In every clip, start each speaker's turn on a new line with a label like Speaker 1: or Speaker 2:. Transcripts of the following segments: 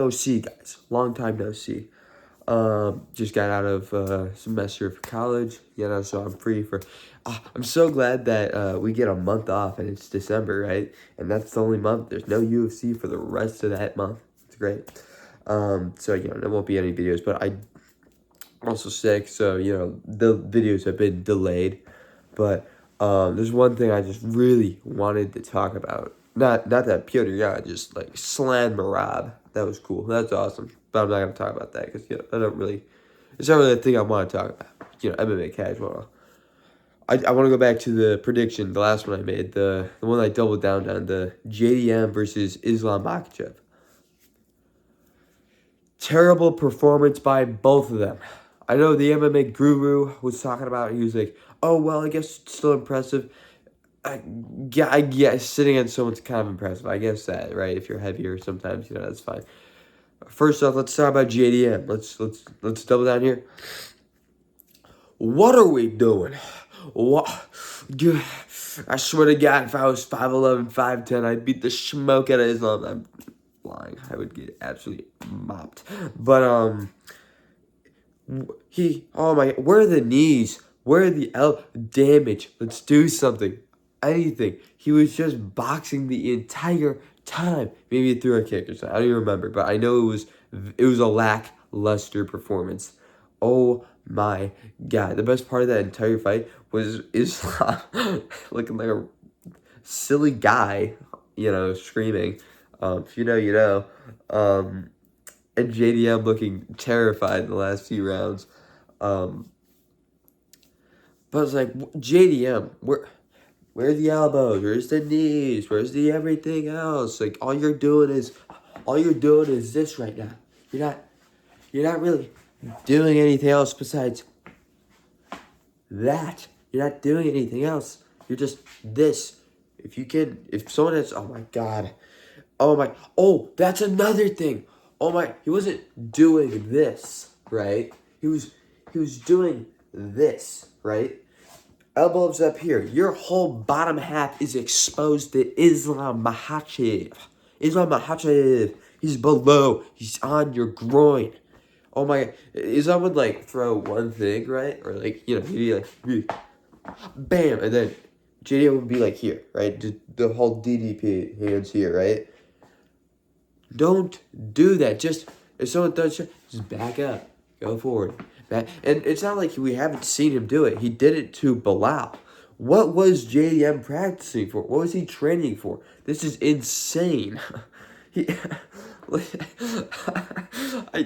Speaker 1: No see, guys. Long time no see. Just got out of semester of college, so I'm free for. I'm so glad that we get a month off and it's December, right? And that's the only month. There's no UFC for the rest of that month. It's great. So there won't be any videos, but I'm also sick, so the videos have been delayed. But there's one thing I just really wanted to talk about. Not that Piotr Yan just like slammed Marab. That was cool. That's awesome. But I'm not gonna talk about that because I don't really. It's not really a thing I want to talk about. MMA casual. I want to go back to the prediction, the last one I made, the one I doubled down on, the JDM versus Islam Makhachev. Terrible performance by both of them. I know the MMA guru was talking about it. He was like, oh, well, I guess it's still impressive. I guess sitting on someone's kind of impressive. I guess that, right? If you're heavier sometimes, that's fine. First off, let's talk about JDM. Let's double down here. What are we doing? What? I swear to God, if I was 5'11", 5'10", I'd beat the smoke out of Islam. I'm lying. I would get absolutely mopped. But oh my, where are the knees? Where are the damage? Let's do something. Anything. He was just boxing the entire time. Maybe he threw a kick or something. I don't even remember, but I know it was a lackluster performance. Oh my God. The best part of that entire fight was Islam looking like a silly guy, screaming. If you know, you know. And JDM looking terrified in the last few rounds. But it's like, JDM, where are the elbows? Where's the knees? Where's the everything else? Like, all you're doing is this right now. You're not really doing anything else besides that. You're not doing anything else. You're just this. If someone has, oh my God. Oh, that's another thing. Oh my, he wasn't doing this, right? He was doing this, right? Elbows up here. Your whole bottom half is exposed to Islam Makhachev. Islam Makhachev. He's below. He's on your groin. Oh my God. Islam would throw one thing, right? Or maybe bam. And then JDM would be here, right? The whole DDP hands here, right? Don't do that. Just, if someone throws shit, just back up. Go forward. And it's not like we haven't seen him do it. He did it to Bilal. What was JDM practicing for? What was he training for? This is insane. I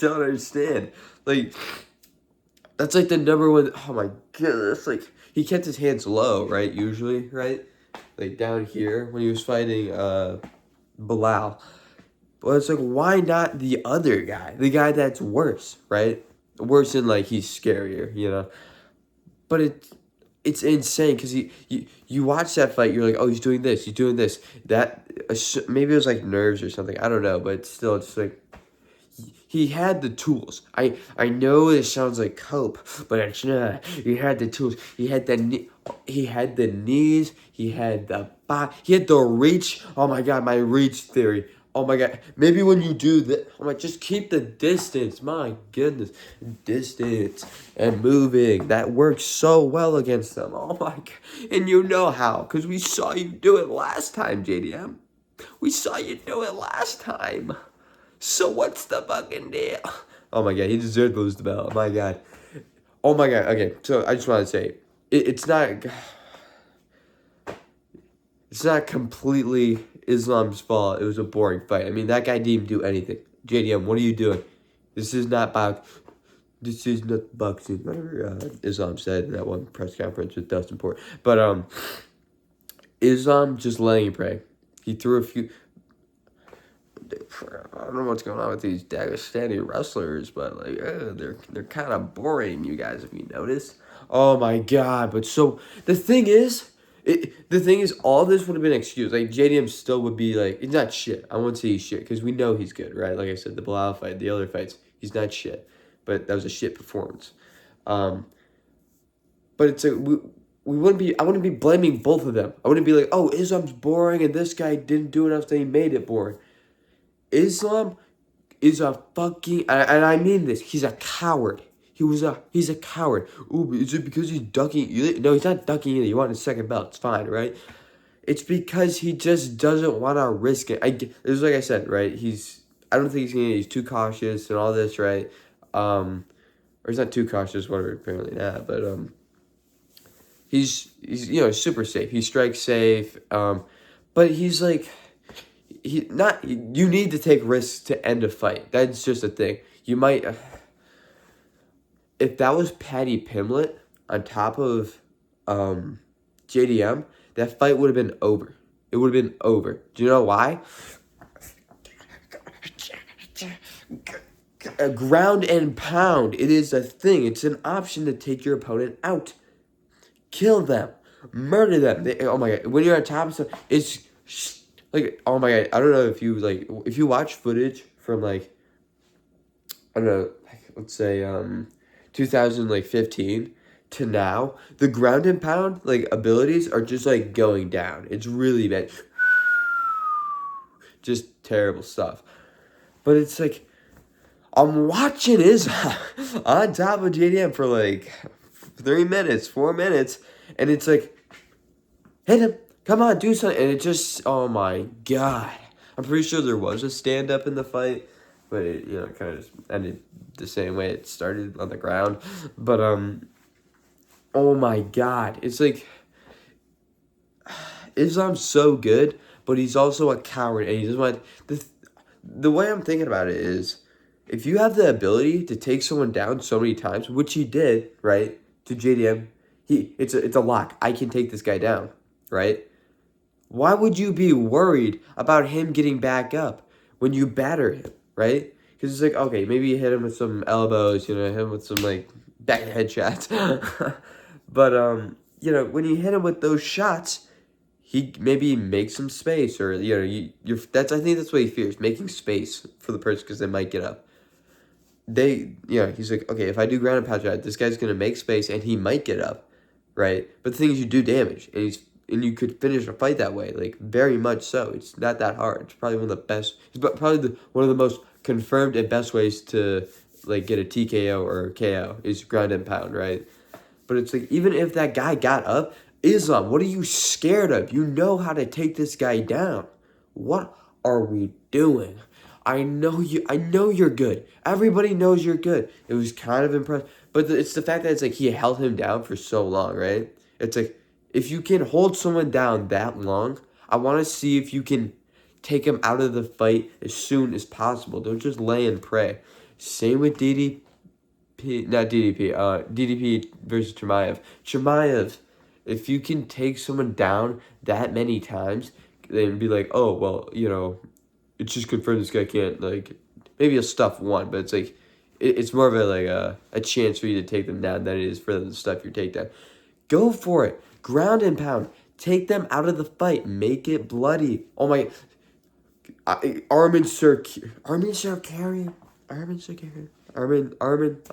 Speaker 1: don't understand. That's the number one. Oh my goodness. He kept his hands low, right? Usually, right? Down here when he was fighting Bilal. But it's why not the other guy? The guy that's worse, right? Worse than he's scarier, But it's insane because you watch that fight, you're like, oh, he's doing this, that. Maybe it was nerves or something, I don't know, but still, it's he had the tools. I know this sounds like cope, but it's not. He had the tools. He had the knees. He had the body. He had the reach. Oh my God, my reach theory. Oh my God. Maybe when you do that, just keep the distance. My goodness. Distance and moving. That works so well against them. Oh my God. And you know how. Because we saw you do it last time, JDM. We saw you do it last time. So what's the fucking deal? Oh my God. He deserved to lose the belt. Oh my God. Oh my God. Okay. So I just want to say, it's not completely Islam's fault. It was a boring fight. I mean, that guy didn't even do anything. JDM, what are you doing? This is not boxing, whatever Islam said in that one press conference with Dustin Port. But Islam just letting him pray. He threw a few. I don't know what's going on with these Dagestani wrestlers, but they're kind of boring, you guys, if you notice. Oh my God! But so the thing is, all this would have been excused. JDM still would be he's not shit. I won't say he's shit because we know he's good, right? Like I said, the Bilal fight, the other fights, he's not shit. But that was a shit performance. But it's we wouldn't be. I wouldn't be blaming both of them. I wouldn't be oh, Islam's boring and this guy didn't do enough, so he made it boring. Islam is a fucking, and I mean this, he's a coward. He's a coward. Ooh, is it because he's ducking? No, he's not ducking either. You want his second belt, it's fine, right? It's because he just doesn't want to risk it. It's like I said, right? I don't think he's too cautious and all this, right? Or he's not too cautious, whatever, apparently not, but, he's super safe. He strikes safe, but he's like, you need to take risks to end a fight. That's just a thing. You might, if that was Paddy Pimblett on top of JDM, that fight would have been over. It would have been over. Do you know why? A ground and pound. It is a thing. It's an option to take your opponent out. Kill them. Murder them. Oh my god. When you're on top of stuff, it's like, oh my god. I don't know if you watch footage from I don't know, let's say 2015 to now, the ground and pound abilities are just going down. It's really bad. Just terrible stuff. But it's I'm watching Izza on top of JDM for 3 minutes, 4 minutes, and it's hit him, come on, do something, and it just, oh my god. I'm pretty sure there was a stand-up in the fight, but it, kind of just ended the same way it started, on the ground. But, oh my god, it's Islam's so good, but he's also a coward, and he doesn't want, the way I'm thinking about it is, if you have the ability to take someone down so many times, which he did, right, to JDM, it's a lock. I can take this guy down, right? Why would you be worried about him getting back up when you batter him, right? Because it's okay, maybe you hit him with some elbows, hit him with some, back headshots. But, when you hit him with those shots, he maybe makes some space, or, I think that's what he fears, making space for the person because they might get up. He's okay, if I do ground and pound shot, this guy's going to make space and he might get up, right? But the thing is, you do damage, and you could finish a fight that way, very much so. It's not that hard. It's probably one of the best, one of the most confirmed and best ways to, get a TKO or KO is ground and pound, right? But it's even if that guy got up, Islam, what are you scared of? You know how to take this guy down. What are we doing? I know you're good. Everybody knows you're good. It was kind of impressive. But it's the fact that it's he held him down for so long, right? It's if you can hold someone down that long, I want to see if you can take him out of the fight as soon as possible. Don't just lay and pray. Same with DDP versus Chimaev. Chimaev, if you can take someone down that many times, then be oh, well, it's just confirmed this guy can't, maybe he'll stuff one, but it's it's more of a chance for you to take them down than it is for them to stuff your takedown. Go for it. Ground and pound. Take them out of the fight. Make it bloody. Oh my, Armin Sarkarian. I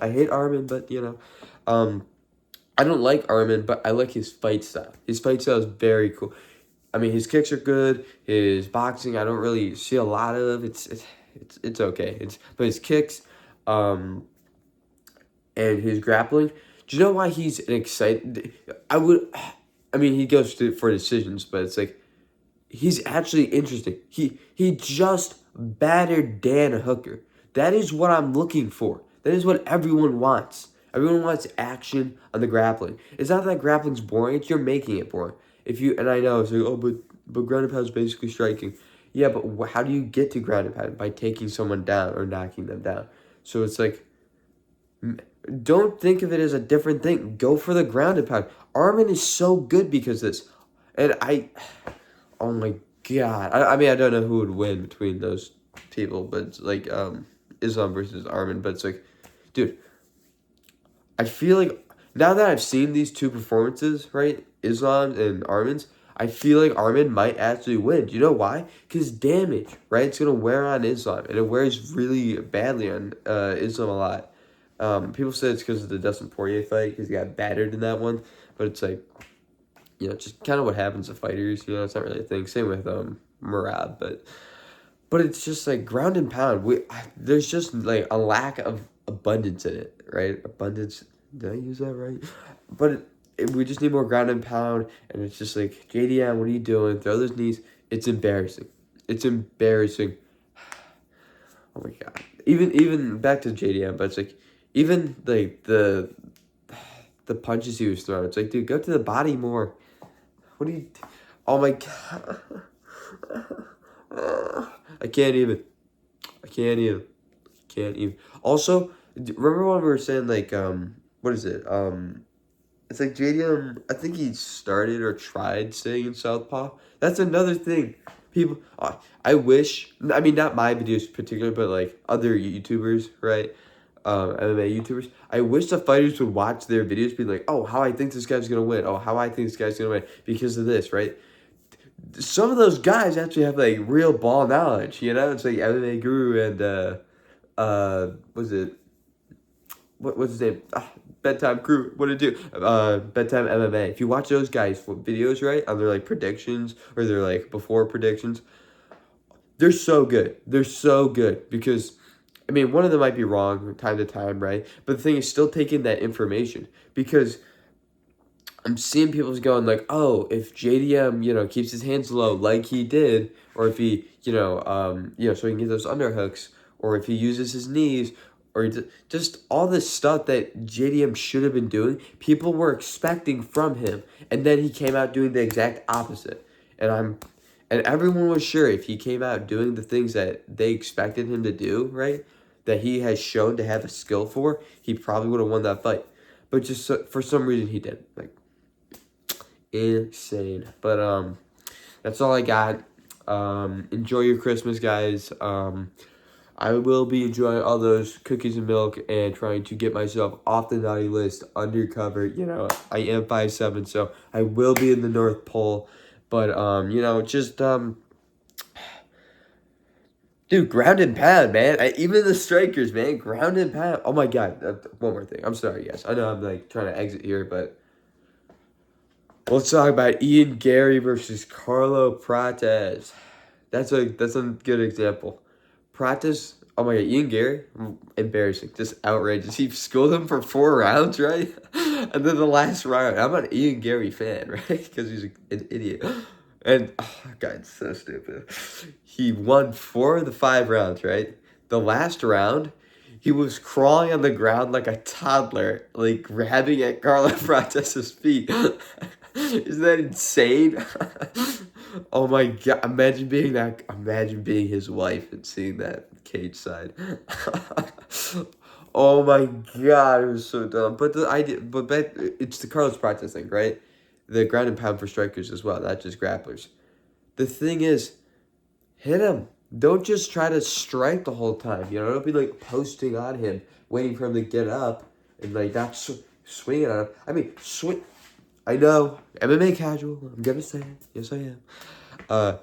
Speaker 1: hate Armin, but, I don't like Armin, but I like his fight style. His fight style is very cool. I mean, his kicks are good. His boxing, I don't really see a lot of. It's okay. But his kicks, and his grappling. Do you know why he's an excited? He goes for decisions, but it's he's actually interesting. He just battered Dan Hooker. That is what I'm looking for. That is what everyone wants. Everyone wants action on the grappling. It's not that grappling's boring. It's you're making it boring. And I know, it's but ground and pound is basically striking. Yeah, but how do you get to ground and pound? By taking someone down or knocking them down. So it's don't think of it as a different thing. Go for the ground and pound. Armin is so good because of this. And oh my god. I don't know who would win between those people, but it's Islam versus Armin. But it's dude, I feel now that I've seen these two performances, right, Islam and Armin's, I feel Armin might actually win. Do you know why? Because damage, right? It's going to wear on Islam, and it wears really badly on Islam a lot. People say it's because of the Dustin Poirier fight, because he got battered in that one, but it's just kind of what happens to fighters, it's not really a thing. Same with Murad, but But it's just like ground and pound. There's just like a lack of abundance in it, right? Abundance. Did I use that right? But we just need more ground and pound, and it's just like JDM. What are you doing? Throw those knees. It's embarrassing. It's embarrassing. Oh my god. Even back to JDM, but it's like even like the punches he was throwing. It's like, dude, go to the body more. What do you? Oh my god. I can't even. I can't even. Can't even. Also, remember when we were saying like what is it? It's like JDM. I think he started or tried saying in Southpaw. That's another thing. People. I wish. I mean, not my videos particularly, but like other YouTubers, right? MMA YouTubers. I wish the fighters would watch their videos, be like, "Oh, how I think this guy's gonna win. Oh, how I think this guy's gonna win because of this," right? Some of those guys actually have like real ball knowledge, you know. It's like MMA Guru and was it what's his name? Bedtime Crew. What did it do? Bedtime MMA. If you watch those guys' videos, right, on their like predictions or their like before predictions, they're so good. They're so good because, I mean, one of them might be wrong from time to time, right? But the thing is, still taking that information because I'm seeing people going like, oh, if JDM, keeps his hands low like he did, or if he, so he can get those underhooks, or if he uses his knees, or just all this stuff that JDM should have been doing, people were expecting from him, and then he came out doing the exact opposite. And everyone was sure if he came out doing the things that they expected him to do, right, that he has shown to have a skill for, he probably would have won that fight. But just for some reason he didn't. Like, insane. But that's all I got. Enjoy your Christmas, guys. I will be enjoying all those cookies and milk and trying to get myself off the naughty list, undercover. I am 5'7", so I will be in the North Pole. But dude, ground and pound, man. Even the strikers, man, ground and pound. Oh my god. One more thing. I'm sorry, guys. I know I'm like trying to exit here, but let's talk about Ian Gary versus Carlo Prates. That's a good example. Prates, oh my god, Ian Gary, embarrassing, just outrageous. He schooled him for 4 rounds, right? And then the last round, I'm an Ian Gary fan, right? Because he's an idiot. And, oh god, it's so stupid. He won 4 of the 5 rounds, right? The last round, he was crawling on the ground like a toddler, like grabbing at Carlo Prates' feet. Isn't that insane? Oh my god! Imagine being his wife and seeing that cage side. Oh my god, it was so dumb. But it's the Carlos Prates thing, right? The ground and pound for strikers as well, not just grapplers. The thing is, hit him. Don't just try to strike the whole time. Don't be like posting on him, waiting for him to get up and like not swinging on him. I mean, swing. I know, MMA casual. I'm gonna say it. Yes, I am.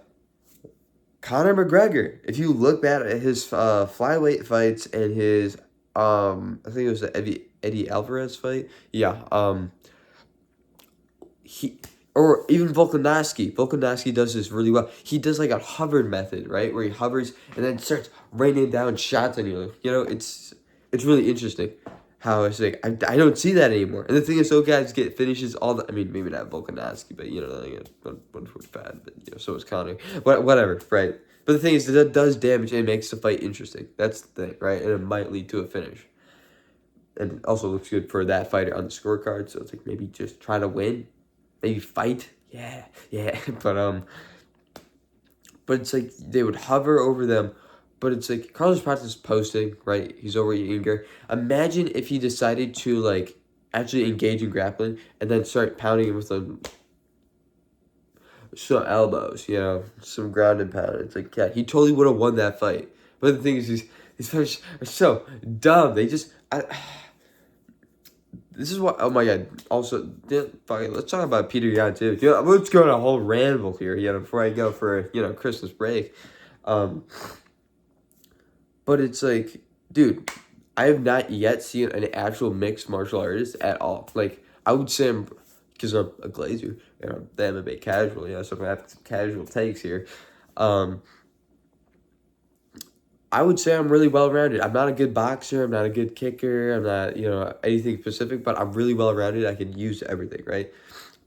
Speaker 1: Conor McGregor. If you look back at his flyweight fights and his I think it was the Eddie Alvarez fight. Yeah. He or even Volkanovski. Volkanovski does this really well. He does like a hovered method, right, where he hovers and then starts raining down shots on you. It's really interesting how it's like I don't see that anymore. And the thing is, those guys get finishes all the. I mean, maybe not Volkanovski, but I get 145. But so is Conor. Whatever, right? But the thing is, that does damage and makes the fight interesting. That's the thing, right? And it might lead to a finish. And it also looks good for that fighter on the scorecard. So it's like maybe just try to win, maybe fight. Yeah. But it's like they would hover over them. But it's like Carlos Prates is posting, right? He's over eager. Imagine if he decided to like actually engage in grappling and then start pounding him with some elbows, some ground and pound. It's like, yeah, he totally would have won that fight. But the thing is, these fighters are so dumb. They just, this is what, oh my god. Also, let's talk about Peter Yan too. Let's go on a whole ramble here, before I go for, Christmas break. But it's like, dude, I have not yet seen an actual mixed martial artist at all. Like, I would say because I'm a glazer, the MMA casual, so I'm going to have some casual takes here. I would say I'm really well-rounded. I'm not a good boxer. I'm not a good kicker. I'm not, anything specific, but I'm really well-rounded. I can use everything, right?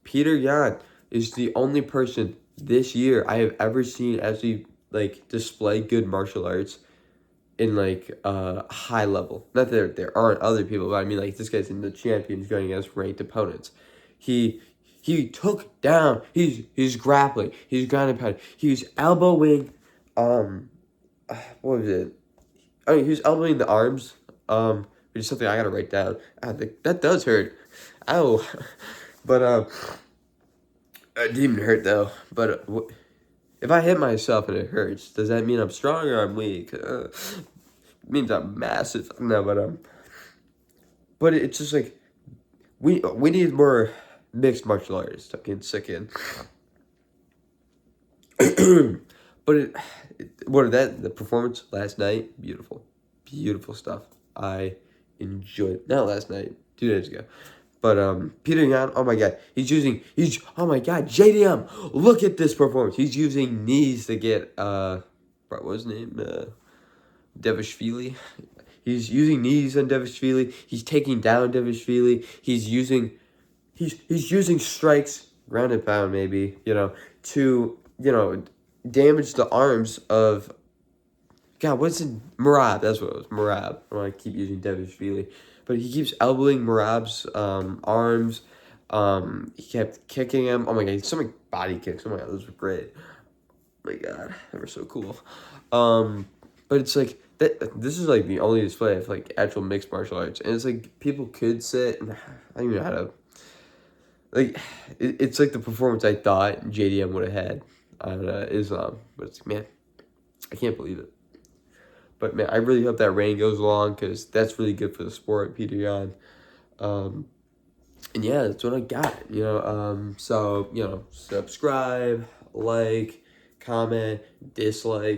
Speaker 1: Peter Yan is the only person this year I have ever seen actually, like, display good martial arts in, like, high level. Not that there aren't other people, but I mean, like, this guy's in the champions going against ranked opponents. He took down, he's grappling, he's ground and pounding, he's elbowing, what was it? I mean, he was elbowing the arms, which is something I gotta write down. I think that does hurt. Ow. But, it didn't even hurt, though. But, if I hit myself and it hurts, does that mean I'm strong or I'm weak? It means I'm massive. No, but it's just like, we need more mixed martial artists. I'm getting sick in. But the performance last night, beautiful stuff. I enjoyed, not last night, 2 days ago. But Peter Yan, oh my god, oh my god, JDM, look at this performance. He's using knees to get what was his name? Devishvili. He's using knees on Devishvili. He's taking down Devishvili. He's using strikes, ground and pound maybe, to, damage the arms of, God, what's it? Marab, that's what it was, Marab. I want to keep using Devishvili. But he keeps elbowing Marab's arms. He kept kicking him. Oh my god, so many body kicks. Oh my god, those were great. Oh my god, they were so cool. But it's like, this is like the only display of like actual mixed martial arts. And it's like, people could sit, and I don't even know how to, like, it's like the performance I thought JDM would have had on Islam. But it's like, man, I can't believe it. But, man, I really hope that reign goes long, because that's really good for the sport, Peter Yan. And, yeah, that's what I got, So, subscribe, like, comment, dislike.